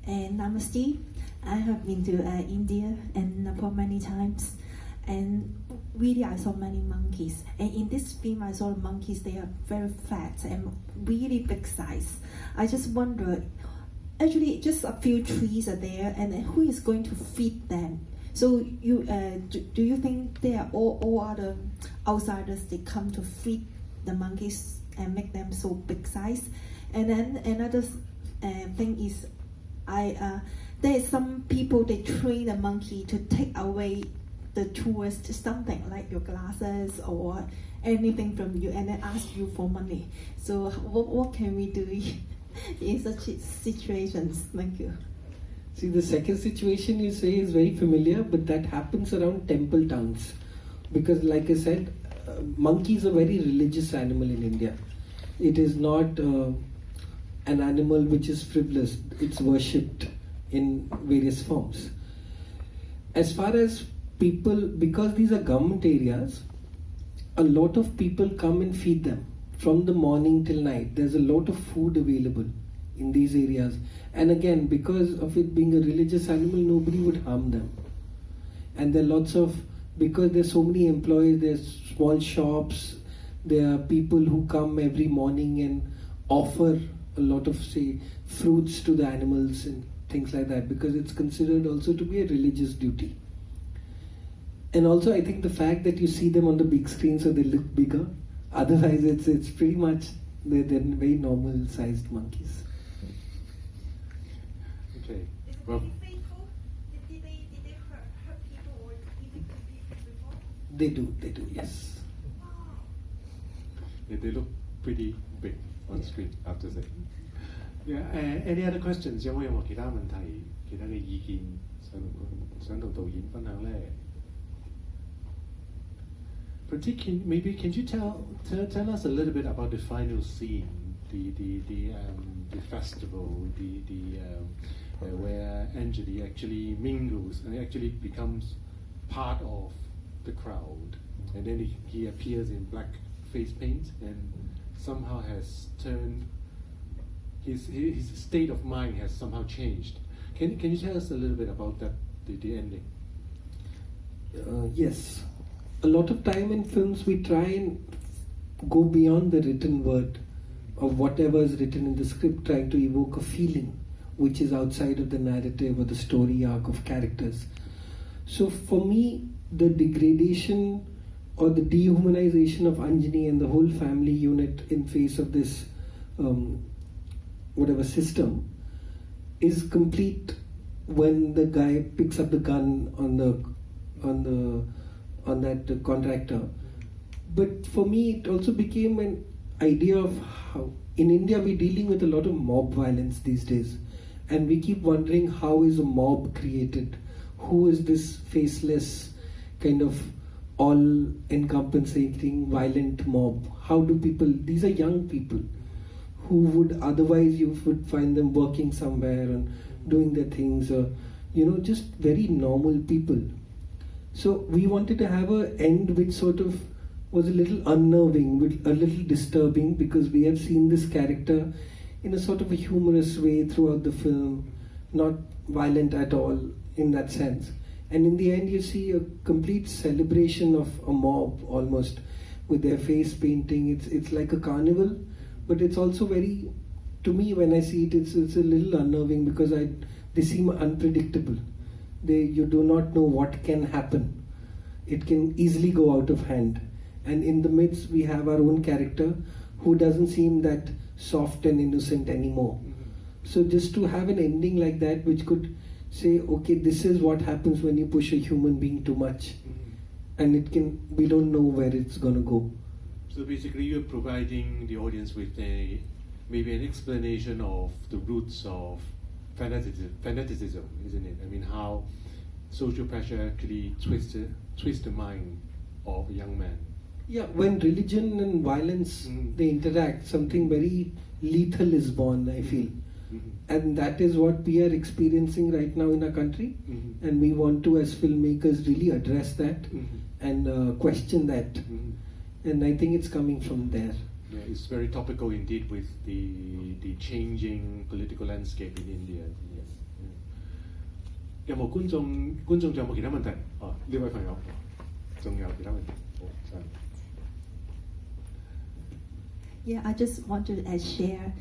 And Namaste. I have been to India and Nepal many times, and really I saw many monkeys. And in this film, I saw monkeys. They are very fat and really big size. I just wonder, actually, just a few trees are there, and who is going to feed them? So you do you think they are all other outsiders? They come to feed the monkeys and make them so big size? And then another thing is, there is some people, they train the monkey to take away the tourist, something like your glasses or anything from you, and then ask you for money. So what can we do in such situations? Thank you. See, the second situation you say is very familiar, but that happens around temple towns. Because like I said, monkeys are a very religious animal in India. It is not an animal which is frivolous. It's worshipped in various forms. As far as people, because these are government areas, a lot of people come and feed them from the morning till night. There's a lot of food available in these areas. And again, because of it being a religious animal, nobody would harm them. And there are lots of, because there's so many employees, there's small shops, there are people who come every morning and offer a lot of, say, fruits to the animals and things like that, because it's considered also to be a religious duty. And also I think the fact that you see them on the big screen, so they look bigger. Otherwise it's pretty much, they're very normal sized monkeys. Okay. Well, faithful? Did they hurt people or even people before? They do, yes. They look pretty big on screen, I have to say. Yeah, any other questions? 有冇其他問題、其他嘅意見想同導演分享呢？ Prateek, can you tell us a little bit about the final scene, the festival, where Anjali actually mingles and actually becomes part of the crowd, and then he appears in black face paint and somehow has turned his state of mind has somehow changed. Can you tell us a little bit about that, the ending? Yes. A lot of time in films we try and go beyond the written word of whatever is written in the script, trying to evoke a feeling which is outside of the narrative or the story arc of characters. So for me, the degradation or the dehumanization of Anjani and the whole family unit in face of this whatever system is complete when the guy picks up the gun on that contractor. But for me, it also became an idea of how in India we're dealing with a lot of mob violence these days, and we keep wondering, how is a mob created? Who is this faceless kind of all-encompassing violent mob? How do people, these are young people who would otherwise you would find them working somewhere and doing their things, or just very normal people. So we wanted to have an end which sort of was a little unnerving, a little disturbing, because we have seen this character in a sort of a humorous way throughout the film, not violent at all in that sense. And in the end you see a complete celebration of a mob almost, with their face painting. It's like a carnival, but it's also very, to me when I see it, it's a little unnerving, because they seem unpredictable. You do not know what can happen. It can easily go out of hand. And in the midst we have our own character who doesn't seem that soft and innocent anymore. So just to have an ending like that which could say, okay, this is what happens when you push a human being too much. And we don't know where it's going to go. So basically you're providing the audience with maybe an explanation of the roots of fanaticism, isn't it? I mean, how social pressure actually twists the mind of a young man. Yeah, when religion and violence, they interact, something very lethal is born, I feel. And that is what we are experiencing right now in our country. And we want to, as filmmakers, really address that and question that. And I think it's coming from there. Yeah, it's very topical indeed with the changing political landscape in India. Yes. 有冇觀眾仲有冇其他問題？哦，呢位朋友仲有其他問題？好，sorry。Yeah, I just want to share.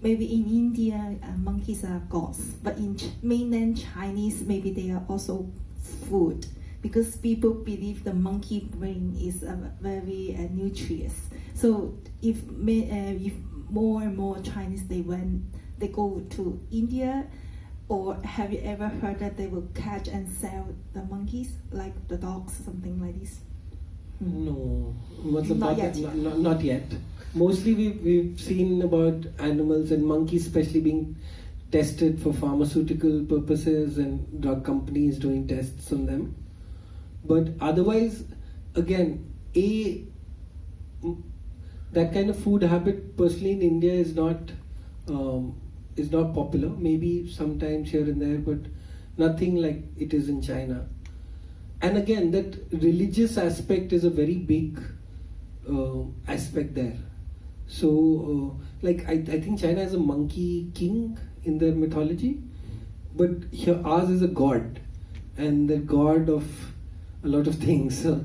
Maybe in India, monkeys are gods, but in mainland Chinese, maybe they are also food because people believe the monkey brain is very nutritious. So if more and more Chinese they go to India, or have you ever heard that they will catch and sell the monkeys like the dogs, something like this? No, Not yet. Mostly we've seen about animals and monkeys especially being tested for pharmaceutical purposes and drug companies doing tests on them. But otherwise, again, that kind of food habit personally in India is not popular. Maybe sometimes here and there, but nothing like it is in China. And again, that religious aspect is a very big aspect there. So, I think China has a monkey king in their mythology, but here ours is a god, and the god of a lot of things. So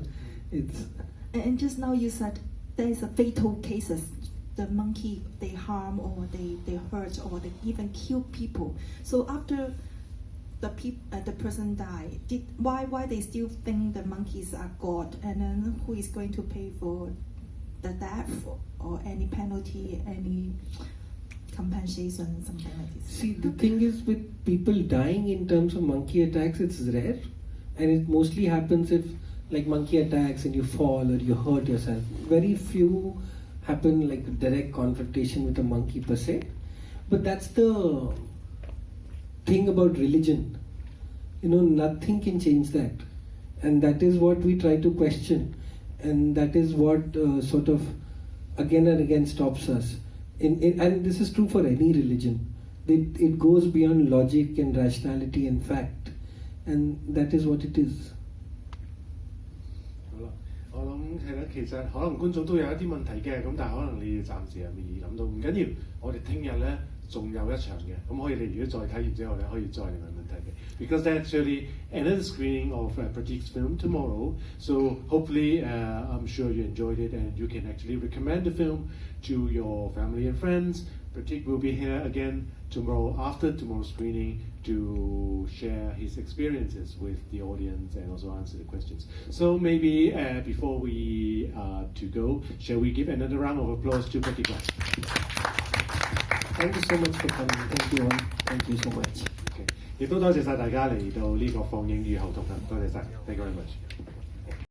it's. And just now you said there is a fatal cases. The monkey they harm or they hurt or they even kill people. So after the person died, why they still think the monkeys are god, and then who is going to pay for the death or any penalty, any compensation, something like this? See, the thing is with people dying in terms of monkey attacks, it's rare, and it mostly happens if like monkey attacks and you fall or you hurt yourself. Very few happen like direct confrontation with a monkey per se. But that's the thing about religion. Nothing can change that, and that is what we try to question, and that is what sort of again and again stops us. And this is true for any religion. It goes beyond logic and rationality and fact, and that is what it is. 好啦，我諗係啦，其實可能觀眾都有一啲問題嘅，咁但係可能你哋暫時係未諗到，唔緊要，我哋聽日咧仲有一場嘅，咁可以你如果再睇完之後咧，可以再嚟問問題嘅。Because there's actually another screening of Prateek's film tomorrow, so hopefully I'm sure you enjoyed it and you can actually recommend the film to your family and friends. Prateek will be here again tomorrow after tomorrow's screening to share his experiences with the audience and also answer the questions. So maybe before we to go, shall we give another round of applause to Prateek? Thank you so much for coming. Thank you all. Thank you so much. Okay. 亦都多謝晒大家嚟到呢個放映與後同行，多謝晒。Thank you very much.